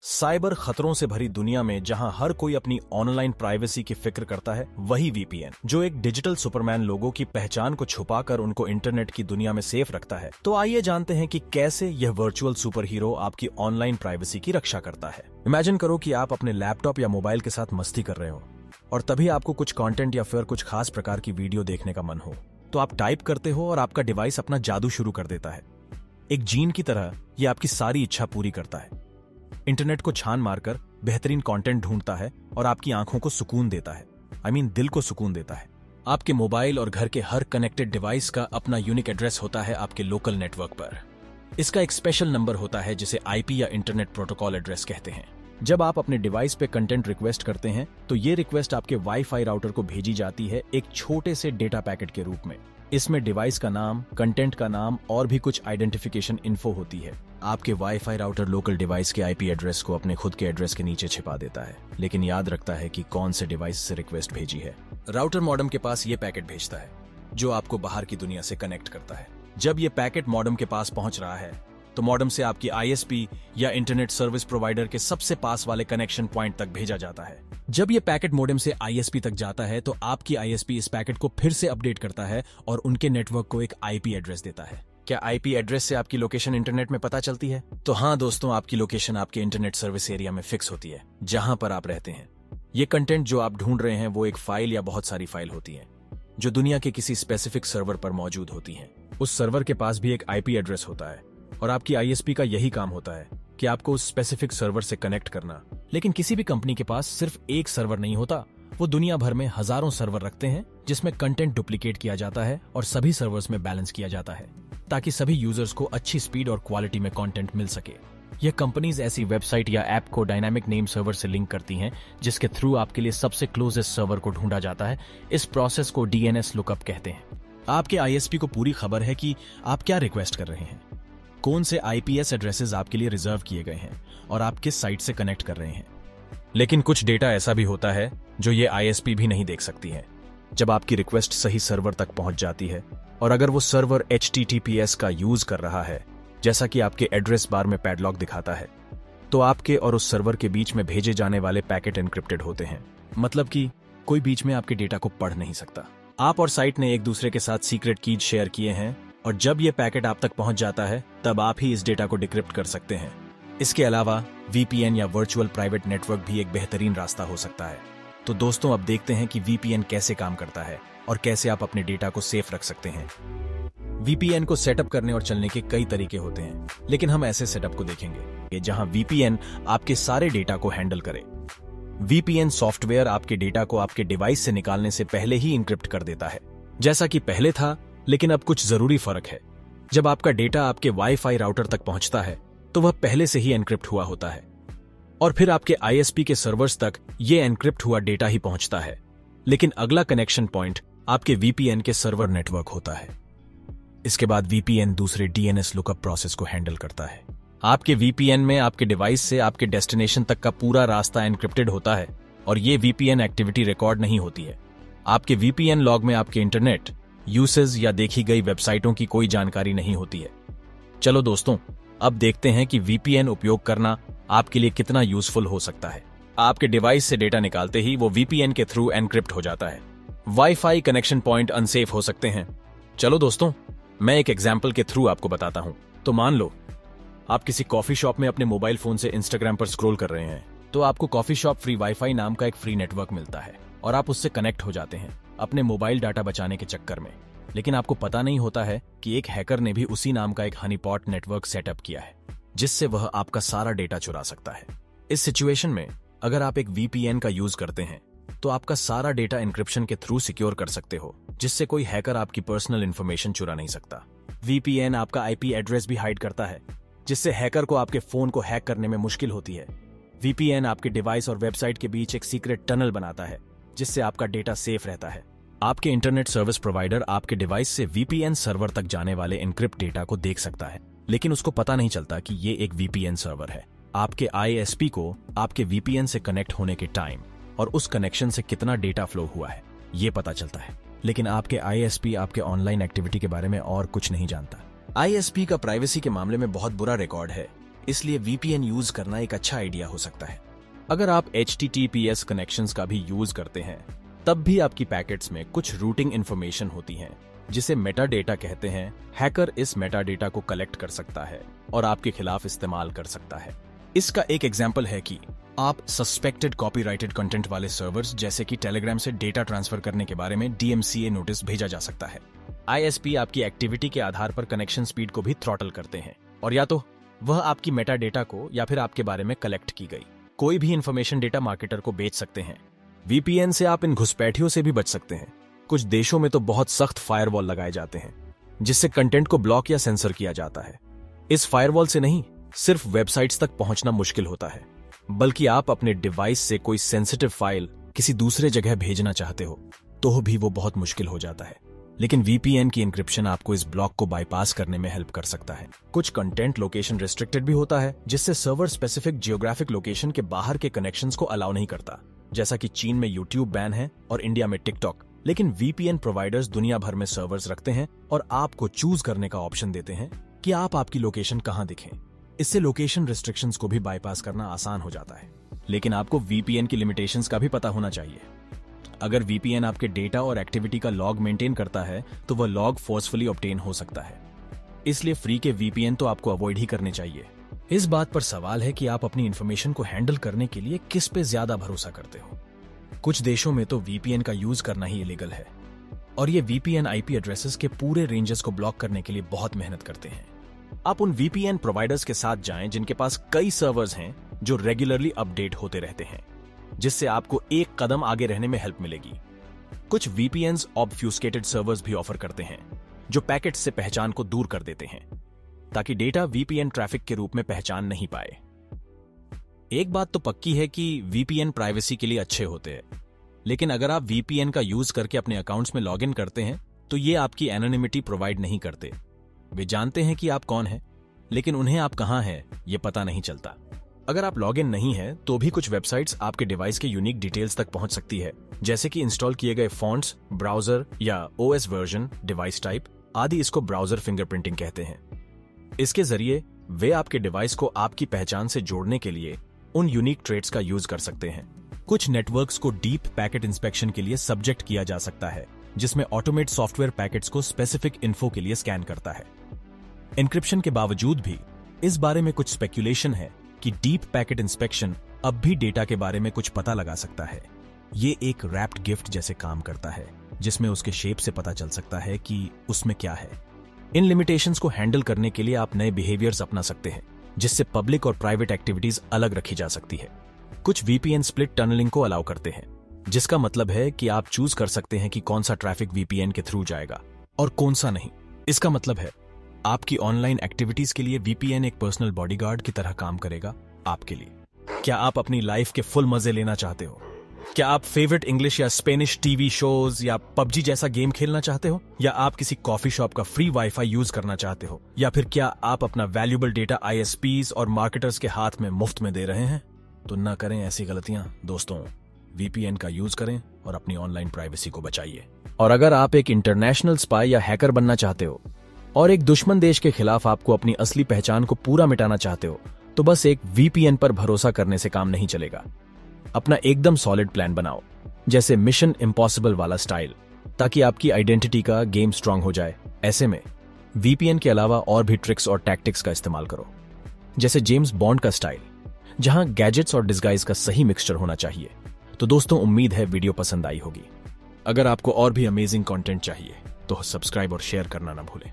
Cyber खतरों से भरी दुनिया में जहां हर कोई अपनी ऑनलाइन प्राइवेसी की फिक्र करता है, वही वीपीएन, जो एक डिजिटल सुपरमैन लोगों की पहचान को छुपाकर उनको इंटरनेट की दुनिया में सेफ रखता है। तो आइए जानते हैं कि कैसे यह वर्चुअल सुपर हीरो आपकी ऑनलाइन प्राइवेसी की रक्षा करता है। इमेजिन करो कि आप अपने लैपटॉप या मोबाइल के साथ मस्ती कर रहे हो और तभी आपको कुछ कंटेंट या फिर कुछ खास प्रकार की वीडियो देखने का मन हो। तो आप टाइप करते हो और आपका डिवाइस अपना जादू शुरू कर देता है। एक जीन की तरह ये आपकी सारी इच्छा पूरी करता है। इंटरनेट को छान मारकर बेहतरीन कंटेंट ढूंढता है और आपकी आंखों को सुकून देता है। दिल को सुकून देता है। आपके मोबाइल और घर के हर कनेक्टेड डिवाइस का अपना यूनिक एड्रेस होता है आपके लोकल नेटवर्क पर। इसका एक स्पेशल नंबर होता है जिसे आईपी या इंटरनेट प्रोटोकॉल एड्रेस कहते हैं। जब आप अपने डिवाइस पे कंटेंट रिक्वेस्ट करते हैं तो ये रिक्वेस्ट आपके वाईफाई राउटर को भेजी जाती है एक छोटे से डेटा पैकेट के रूप में। इसमें डिवाइस का नाम, कंटेंट का नाम और भी कुछ आइडेंटिफिकेशन इन्फो होती है। आपके वाईफाई राउटर लोकल डिवाइस के आईपी एड्रेस को अपने खुद के एड्रेस के नीचे छिपा देता है, लेकिन याद रखता है कि कौन से डिवाइस से रिक्वेस्ट भेजी है। राउटर मॉडेम के पास ये पैकेट भेजता है जो आपको बाहर की दुनिया से कनेक्ट करता है। जब ये पैकेट मॉडेम के पास पहुंच रहा है तो मॉडेम से आपकी आईएसपी या इंटरनेट सर्विस प्रोवाइडर के सबसे पास वाले कनेक्शन पॉइंट तक भेजा जाता है। जब ये पैकेट मॉडेम से आईएसपी तक जाता है तो आपकी आईएसपी इस पैकेट को फिर से अपडेट करता है और उनके नेटवर्क को एक आईपी एड्रेस देता है। क्या आईपी एड्रेस से आपकी लोकेशन इंटरनेट में पता चलती है? तो हाँ दोस्तों, आपकी लोकेशन आपके इंटरनेट सर्विस एरिया में फिक्स होती है, जहां पर आप रहते हैं। ये कंटेंट जो आप ढूंढ रहे हैं वो एक फाइल या बहुत सारी फाइल होती है जो दुनिया के किसी स्पेसिफिक सर्वर पर मौजूद होती है। उस सर्वर के पास भी एक आईपी एड्रेस होता है और आपकी आईएसपी का यही काम होता है कि आपको उस स्पेसिफिक सर्वर से कनेक्ट करना। लेकिन किसी भी कंपनी के पास सिर्फ एक सर्वर नहीं होता, वो दुनिया भर में हजारों सर्वर रखते हैं जिसमें कंटेंट डुप्लीकेट किया जाता है और सभी सर्वर्स में बैलेंस किया जाता है ताकि सभी यूजर्स को अच्छी स्पीड और क्वालिटी में कंटेंट मिल सके। यह कंपनीज ऐसी वेबसाइट या ऐप को डायनामिक नेम सर्वर से लिंक करती हैं जिसके थ्रू आपके लिए सबसे क्लोजेस्ट सर्वर को ढूंढा जाता है। इस प्रोसेस को डीएनएस लुकअप कहते हैं। आपके आईएसपी को पूरी खबर है कि आप क्या रिक्वेस्ट कर रहे हैं, कौन से आईपीएस एड्रेसेस आपके लिए रिजर्व किए गए हैं और आप किस साइट से कनेक्ट कर रहे हैं। लेकिन कुछ डेटा ऐसा भी होता है जो ये आईएसपी भी नहीं देख सकती है। जब आपकी रिक्वेस्ट सही सर्वर तक पहुंच जाती है और अगर वो सर्वर HTTPS का यूज कर रहा है, जैसा कि आपके एड्रेस बार में पैडलॉक दिखाता है, तो आपके और उस सर्वर के बीच में भेजे जाने वाले पैकेट एन्क्रिप्टेड होते हैं। मतलब कि कोई बीच में आपके डेटा को पढ़ नहीं सकता। आप और साइट ने एक दूसरे के साथ सीक्रेट कीज शेयर किए हैं और जब ये पैकेट आप तक पहुंच जाता है तब आप ही इस डेटा को डिक्रिप्ट कर सकते हैं। इसके अलावा वीपीएन या वर्चुअल प्राइवेट नेटवर्क भी एक बेहतरीन रास्ता हो सकता है। तो दोस्तों, अब देखते हैं कि वीपीएन कैसे काम करता है और कैसे आप अपने डेटा को सेफ रख सकते हैं। वीपीएन को सेटअप करने और चलने के कई तरीके होते हैं, लेकिन हम ऐसे सेटअप को देखेंगे जहां वीपीएन आपके सारे डेटा को हैंडल करे। वीपीएन सॉफ्टवेयर आपके डेटा को आपके डिवाइस से निकालने से पहले ही इंक्रिप्ट कर देता है, जैसा कि पहले था, लेकिन अब कुछ जरूरी फर्क है। जब आपका डेटा आपके वाईफाई राउटर तक पहुंचता है तो वह पहले से ही एन्क्रिप्ट हुआ होता है और फिर आपके आईएसपी के सर्वर्स तक ये एन्क्रिप्ट हुआ डेटा ही पहुंचता है। लेकिन अगला कनेक्शन पॉइंट आपके वीपीएन के सर्वर नेटवर्क होता है। इसके बाद वीपीएन दूसरे डीएनएस लुकअप प्रोसेस को हैंडल करता है। आपके वीपीएन में आपके डिवाइस से आपके डेस्टिनेशन तक का पूरा रास्ता एन्क्रिप्टेड होता है और ये वीपीएन एक्टिविटी रिकॉर्ड नहीं होती है। आपके वीपीएन लॉग में आपके इंटरनेट यूसेज या देखी गई वेबसाइटों की कोई जानकारी नहीं होती है। चलो दोस्तों, अब देखते हैं कि वीपीएन उपयोग करना आपके लिए कितना यूजफुल हो सकता है। आपके डिवाइस से डेटा निकालते ही वो वीपीएन के थ्रू एन्क्रिप्ट हो जाता है। वाईफाई कनेक्शन पॉइंट अनसेफ हो सकते हैं। चलो दोस्तों, मैं एक एग्जाम्पल के थ्रू आपको बताता हूं। तो मान लो आप किसी कॉफी शॉप में अपने मोबाइल फोन से इंस्टाग्राम पर स्क्रॉल कर रहे हैं, तो आपको कॉफी शॉप फ्री वाईफाई नाम का एक फ्री नेटवर्क मिलता है और आप उससे कनेक्ट हो जाते हैं अपने मोबाइल डाटा बचाने के चक्कर में। लेकिन आपको पता नहीं होता है कि एक हैकर ने भी उसी नाम का एक हनीपॉट नेटवर्क सेटअप किया है जिससे वह आपका सारा डेटा चुरा सकता है। इस सिचुएशन में अगर आप एक वीपीएन का यूज करते हैं तो आपका सारा डेटा एन्क्रिप्शन के थ्रू सिक्योर कर सकते हो, जिससे कोई हैकर आपकी पर्सनल इंफॉर्मेशन चुरा नहीं सकता। वीपीएन आपका आईपी एड्रेस भी हाइड करता है, जिससे हैकर को आपके फोन को हैक करने में मुश्किल होती है। वीपीएन आपके डिवाइस और वेबसाइट के बीच एक सीक्रेट टनल बनाता है, जिससे आपका डेटा सेफ रहता है। आपके इंटरनेट सर्विस प्रोवाइडर आपके डिवाइस से वीपीएन सर्वर तक जाने वाले एन्क्रिप्ट डेटा को देख सकता है, लेकिन उसको पता नहीं चलता कि ये एक वीपीएन सर्वर है। आपके आईएसपी को आपके वीपीएन से कनेक्ट होने के टाइम और उस कनेक्शन से कितना डेटा फ्लो हुआ है ये पता चलता है, लेकिन आपके आईएसपी आपके ऑनलाइन एक्टिविटी के बारे में और कुछ नहीं जानता। आईएसपी का प्राइवेसी के मामले में बहुत बुरा रिकॉर्ड है, इसलिए VPN यूज करना एक अच्छा आइडिया हो सकता है। अगर आप HTTPS कनेक्शंस का भी यूज करते हैं, तब भी आपकी पैकेट्स में कुछ रूटिंग इंफॉर्मेशन होती है जिसे मेटा डेटा कहते हैं। हैकर इस मेटा डेटा को कलेक्ट कर सकता है और आपके खिलाफ इस्तेमाल कर सकता है। इसका एक एग्जाम्पल है कि आप सस्पेक्टेड कॉपीराइटेड कंटेंट वाले सर्वर्स जैसे कि टेलीग्राम से डेटा ट्रांसफर करने के बारे में DMCA नोटिस भेजा जा सकता है। ISP आपकी एक्टिविटी के आधार पर कनेक्शन स्पीड को भी थ्रॉटल करते हैं और या तो वह आपकी मेटा डेटा को या फिर आपके बारे में कलेक्ट की गई कोई भी इंफॉर्मेशन डेटा मार्केटर को बेच सकते हैं। VPN से आप इन घुसपैठियों से भी बच सकते हैं। कुछ देशों में तो बहुत सख्त फायरवॉल लगाए जाते हैं जिससे कंटेंट को ब्लॉक या सेंसर किया जाता है। इस फायरवॉल से नहीं सिर्फ वेबसाइट्स तक पहुंचना मुश्किल होता है, बल्कि आप अपने डिवाइस से कोई सेंसिटिव फाइल किसी दूसरे जगह भेजना चाहते हो तो भी वो बहुत मुश्किल हो जाता है। लेकिन VPN की एन्क्रिप्शन आपको इस ब्लॉक को बाईपास करने में हेल्प कर सकता है। कुछ कंटेंट लोकेशन रिस्ट्रिक्टेड भी होता है जिससे सर्वर स्पेसिफिक जियोग्राफिक लोकेशन के बाहर के कनेक्शंस को अलाउ नहीं करता, जैसा कि चीन में YouTube बैन है और इंडिया में TikTok। लेकिन VPN प्रोवाइडर्स दुनिया भर में सर्वर्स रखते हैं और आपको चूज करने का ऑप्शन देते हैं कि आप आपकी लोकेशन कहां दिखें। इससे लोकेशन रिस्ट्रिक्शंस को भी बाईपास करना आसान हो जाता है। लेकिन आपको VPN की लिमिटेशंस का भी पता होना चाहिए। अगर VPN आपके डेटा और एक्टिविटी का लॉग मेंटेन करता है तो वह लॉग फोर्सफुली ऑब्टेन हो सकता है। इसलिए फ्री के VPN तो आपको अवॉइड ही करने चाहिए। इस बात पर सवाल है कि आप अपनी इंफॉर्मेशन को हैंडल करने के लिए किस पे ज्यादा भरोसा करते हो। कुछ देशों में तो VPN का यूज करना ही इलीगल है और ये VPN IP एड्रेसेस के पूरे रेंजेस को ब्लॉक करने के लिए बहुत मेहनत करते हैं। आप उन VPN प्रोवाइडर्स के साथ जाएं जिनके पास कई सर्वर्स हैं जो रेगुलरली अपडेट होते रहते हैं, जिससे आपको एक कदम आगे रहने में हेल्प मिलेगी। कुछ VPNs ऑब्फ्यूस्केटेड सर्वर्स भी ऑफर करते हैं जो पैकेट्स से पहचान को दूर कर देते हैं ताकि डेटा VPN ट्रैफिक के रूप में पहचान नहीं पाए। एक बात तो पक्की है कि VPN प्राइवेसी के लिए अच्छे होते हैं, लेकिन अगर आप VPN का यूज करके अपने अकाउंट्स में लॉगिन करते हैं तो ये आपकी एनोनिमिटी प्रोवाइड नहीं करते। वे जानते हैं कि आप कौन हैं, लेकिन उन्हें आप कहां हैं ये पता नहीं चलता। अगर आप लॉगिन नहीं है तो भी कुछ वेबसाइट्स आपके डिवाइस के यूनिक डिटेल्स तक पहुंच सकती है, जैसे कि इंस्टॉल किए गए फॉन्ट्स, ब्राउजर या OS वर्जन, डिवाइस टाइप आदि। इसको ब्राउजर फिंगरप्रिंटिंग कहते हैं। इसके जरिए वे आपके डिवाइस को आपकी पहचान से जोड़ने के लिए उन यूनिक ट्रेट्स का यूज कर सकते हैं। कुछ नेटवर्क्स को डीप पैकेट इंस्पेक्शन के लिए सब्जेक्ट किया जा सकता है, जिसमें ऑटोमेट सॉफ्टवेयर पैकेट्स को स्पेसिफिक इन्फो के लिए स्कैन करता है। एन्क्रिप्शन के बावजूद भी इस बारे में कुछ स्पेक्यूलेशन है कि डीप पैकेट इंस्पेक्शन अब भी डेटा के बारे में कुछ पता लगा सकता है। ये एक रैप्ड गिफ्ट जैसे काम करता है, जिसमें उसके शेप से पता चल सकता है कि उसमें क्या है। इन लिमिटेशंस को हैंडल करने के लिए आप नए बिहेवियर्स अपना सकते हैं, जिससे पब्लिक और प्राइवेट एक्टिविटीज अलग रखी जा सकती है। कुछ VPN स्प्लिट टनलिंग को अलाउ करते हैं, जिसका मतलब है कि आप चूज कर सकते हैं कि कौन सा ट्रैफिक VPN के थ्रू जाएगा और कौन सा नहीं। इसका मतलब है आपकी ऑनलाइन एक्टिविटीज के लिए VPN एक पर्सनल बॉडीगार्ड की तरह काम करेगा आपके लिए। क्या आप अपनी लाइफ के फुल मजे लेना चाहते हो? क्या आप फेवरेट इंग्लिश या स्पेनिश टीवी शोज या PUBG जैसा गेम खेलना चाहते हो? या आप किसी कॉफी शॉप का फ्री वाईफाई यूज करना चाहते हो? या फिर क्या आप अपना वैल्यूएबल डेटा ISPs और मार्केटर्स के हाथ में मुफ्त में दे रहे हैं? तो ना करें ऐसी गलतियां दोस्तों। VPN का यूज करें और अपनी ऑनलाइन प्राइवेसी को बचाइए। और अगर आप एक इंटरनेशनल स्पाई या हैकर बनना चाहते हो और एक दुश्मन देश के खिलाफ आपको अपनी असली पहचान को पूरा मिटाना चाहते हो, तो बस एक VPN पर भरोसा करने से काम नहीं चलेगा। अपना एकदम सॉलिड प्लान बनाओ, जैसे मिशन इम्पॉसिबल वाला स्टाइल, ताकि आपकी आइडेंटिटी का गेम स्ट्रांग हो जाए। ऐसे में VPN के अलावा और भी ट्रिक्स और टैक्टिक्स का इस्तेमाल करो, जैसे जेम्स बॉन्ड का स्टाइल, जहां गैजेट्स और डिस्गाइज का सही मिक्सचर होना चाहिए। तो दोस्तों, उम्मीद है वीडियो पसंद आई होगी। अगर आपको और भी अमेजिंग कंटेंट चाहिए तो सब्सक्राइब और शेयर करना ना भूलें।